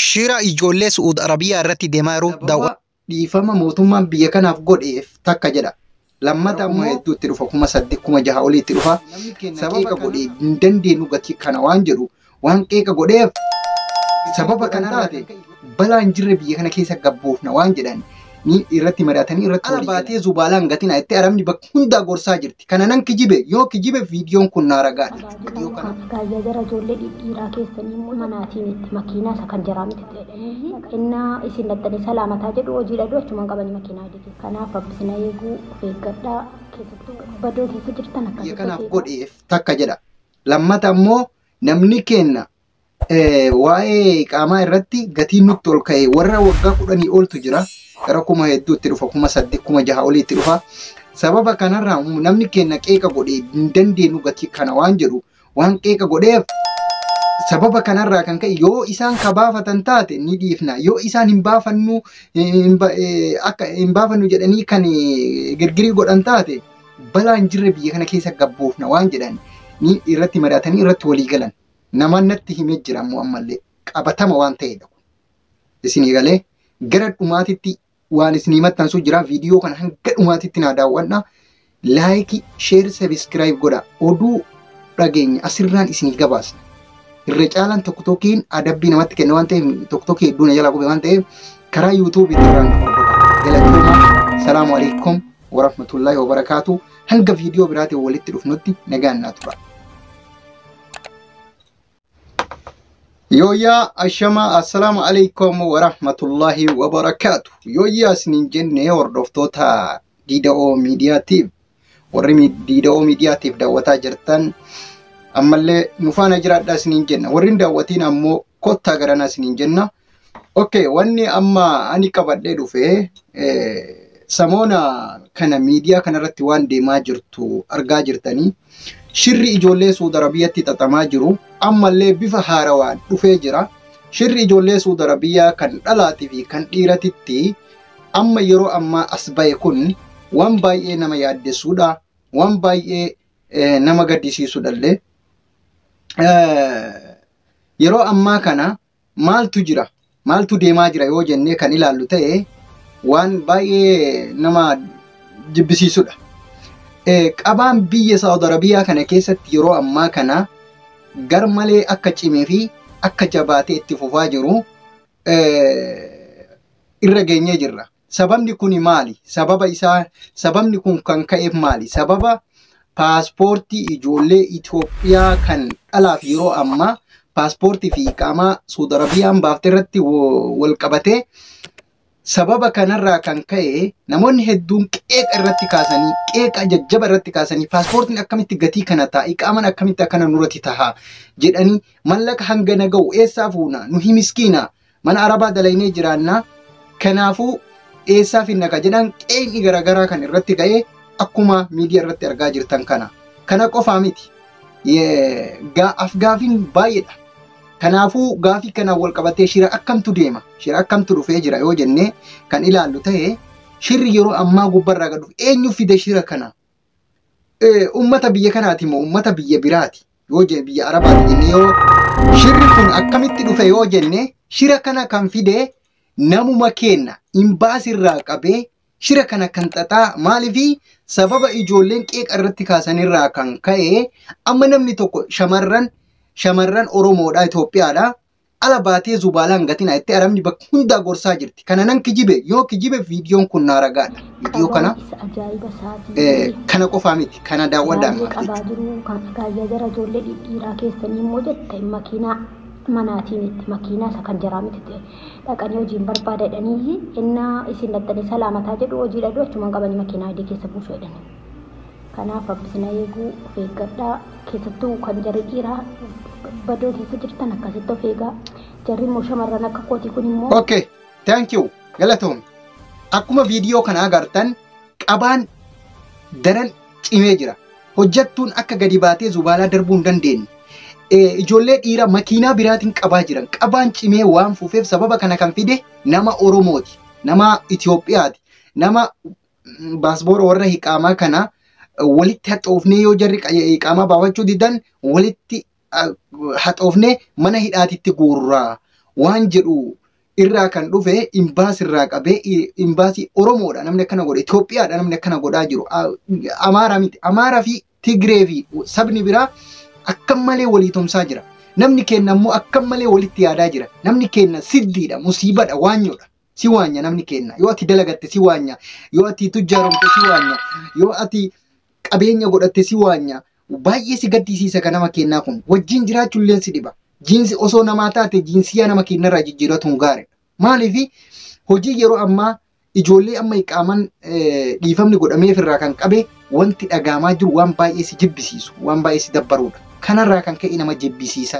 shira ijoollee Suud Arabiyaa irratti deemaa jiru daawwa. Dhiifama mootummaan biyya kanaaf godheef takka jedha. Lammata ammoo hedduu itti dhufa 8,000 olii itti dhufa. Sababa godhee hin dandeenyu gatii kana waan jedhu waan qeeqa godheef sababa kana taate balaan jirre biyya kana keessa gabboofna waan jedhan ni irratti mari'atanii irratti walii baatee zubaalaan gatiin itti arabni bakka hundaa gorsaa jirti. Kana nan kijibe yoo kijibe viidiyoon kun naara gaadha. Gaayyaa jara ijoollee dhiiraa keessanii manaatiin itti makiinaa isa kan jaraa miti ta'edhanii innaa isin dattanii salaamataa jedhu hojii dhadhu achumaan qabanii makiinaa adii kanaaf abbisina eeguu eeggadhaa keessattuu badoo keessa jirtan akkasii kanaaf godheef takka jedha. Lammata ammoo namni kenna waa'ee qaamaa irratti gatiin nutti ol ka'e warra waggaa 10 oltu jira. Gara 1,000 hedduu itti dhufa 8,000 olii itti dhufa. Sababa kanarraa namni kenna qeeqa godhee hin dandeenyu gatii kana waan jedhu waan qeeqa godheef sababa kanarraa kan ka'e yoo isaan ka baafatan taate ni dhiifna yoo isaan hin baafannu akka hin baafannu jedhanii kan girgirii godhan taate balaan jirre biyya kana keessa gabboofna waan jedhan ni irratti mari'atanii irratti walii galan. Namaan natti himee jira ammoo ammallee qabatama waan ta'edha. Isinii galee gara dhumaatitti waan isinii maxxansu jira. Viidiyoo kana hanga dhumaatitti naa daawwadha. Laayikii, sheer, sabiskiraayib godha. Oduu dhageenya asirraan isinii gabaasna. Irra caalaan tokkokiin adabbii namatti kenna waan ta'eef tokkokii hedduu na jalaa qube waan ta'eef karaa yuutuubii irraan hordofaa. Galatooma. Salaamu alaikum warahmatullaahi wabarakaatu. Hanga viidiyoo biraatiin walitti dhufnutti nagaan naa tura. Yooyaa ashama assalamu alaikum warahmatullahi wabarakatuh. Yooyaa isiniin jenne hordoftoota DDO miidiyaatiif warri DDO miidiyaatiif daawwataa jirtan ammallee nu faana jiraadhaa isiniin jenna. Warri daawwatiin ammoo kottaa garanaa isiniin jenna. Okay, wanni amma ani qabadhee dhufe samoona kana miidiyaa kanarratti waan deemaa jirtu argaa jirtanii. Shirri ijoollee Suud Arabiyaatti xaxamaa jiru ammallee bifa haarawaan dhufee jira. Shirri ijoollee Suud Arabiyaa kan dhalaatii fi kan dhiiratitti amma yeroo ammaa as ba'e kun waan baay'ee nama yaaddessuudha. Waan baay'ee nama gaddisiisuudhallee. Yeroo ammaa kana maaltu jira? Maaltu deemaa jira yoo jennee kan ilaallu ta'e waan baay'ee nama jibbisiisuudha. Qabaan biyya Saudi Arabiyaa kana keessatti yeroo ammaa kana gar malee akka cimee fi akka jabaatee itti fufaa jiru irra geenyee jirra. Sababni kun maali? Sababni kun kan ka'eef maali? Sababa paaspoortii ijoollee Itoophiyaa kan dhalaaf yeroo ammaa paaspoortii fi iqaamaa Saudi Arabiyaan baaftee irratti wal qabatee sababa kanarraa kan ka'e namoonni hedduun qeeqa irratti kaasanii qeeqa jajjaba irratti kaasanii paaspoortiin akkamitti gatii kana ta'a iqaamaan akkamitti akkana nurratti ta'a jedhanii mallaqa hanga naga'u eessaa fuuna nu himiskiina mana arabaa dalaynee jiraanna kanaafuu eessaa finna ka jedhan qeeqni garaagaraa kan irratti ka'e akkuma miidiyaa irratti argaa jirtan kana qofaa miti afgaafiin baay'eedha. Kanaafuu gaafii kanaan wal qabatee shira akkamtu deema? Shira akkamtu dhufee jira yoo jennee kan ilaallu ta'e shirri yeroo ammaa gubbarraa gad dhufe eenyu fide shira kana? Uummata biyya kanaati moo uummata biyya biraati? Yoo jenne biyya Arabaati jennee yoo shirri kun akkamitti dhufe yoo jenne shira kana kan fide namuma kenna imbaasirraa qabee shira kana kan xaxaa maaliifi sababa ijoolleen qeeqa irratti kaasanirraa kan ka'e amma namni tokko shamarran Oromoodha Itoophiyaadha ala baatee zubaalaan gatiin itti arabni bakka hundaa gorsaa jirti. Kana nan kijibe yoo kijibe viidiyoon kun naara gaadha. Viidiyoo kana qofaa miti kana daawwadhaa gaayyaa jara ijoollee dhiiraa keessanii immoo jette makiinaa manaatiin itti makiinaa isa kan jaraa miti ta'e dhaqanii hojiin barbaadadhanii innaa isin dattanii salaamataa jedhu hojii dhadhu achumaan qabanii makiinaa adii keessa buusuu jedhanii. Kanaaf abbisina eeguu eeggadhaa keessattuu kan jarri dhiiraa badoo keessa jirtan akkasitti of eegaa jarri immoo shamarran akka kootii kun immoo. Okay, thank you. Galatoom. Akkuma viidiyoo kana agartan qabaan daran cimee jira. Hojjattuun akka gadi baatee zubaalaa darbuu hin dandeenye. Ijoollee dhiiraa makiinaa biraatiin qabaa jiran. Qabaan cimee waan fufeef sababa kana kan fide nama Oromooti. Nama Itoophiyaati. Nama paaspoora warra iqaamaa kana walitti haxoofnee yoo jarri iqaamaa baafachuu didan walitti haxoofnee mana hidhaatitti guurraa. waan jedhu irraa kan dhufe imbaasii irraa qabee imbaasii Oromoodha namni akkana godhe Itoophiyaadha namni akkana godhaa jiru Amaaraa miti Amaaraa fi Tigree fi sabni biraa akka malee walii tumsaa jira namni keenya immoo akka malee walitti yaadaa jira namni keenya siddiidha musiibadha waanyoodha si waanya namni keenya yoo ati dalagatte si waanya yoo ati tujjaaramte si waanya yoo ati qabeenya godhatte si waanya baay'ee si gaddisiisa kan nama keenyaa kun wajjin jiraachuulleen si dhiba jiinsi osoo namaa taate jiinsiyaa nama keenyarraa jijjiiratuun gaariidha maaliif hojii yeroo ammaa ijoollee amma iqaaman dhiifamni godhameef irraa kan qabe wanti dhagaamaa jiru waan baay'ee si jibbisiisu waan baay'ee si dabbaruudha kanarraa kan ka'e nama jibbisiisa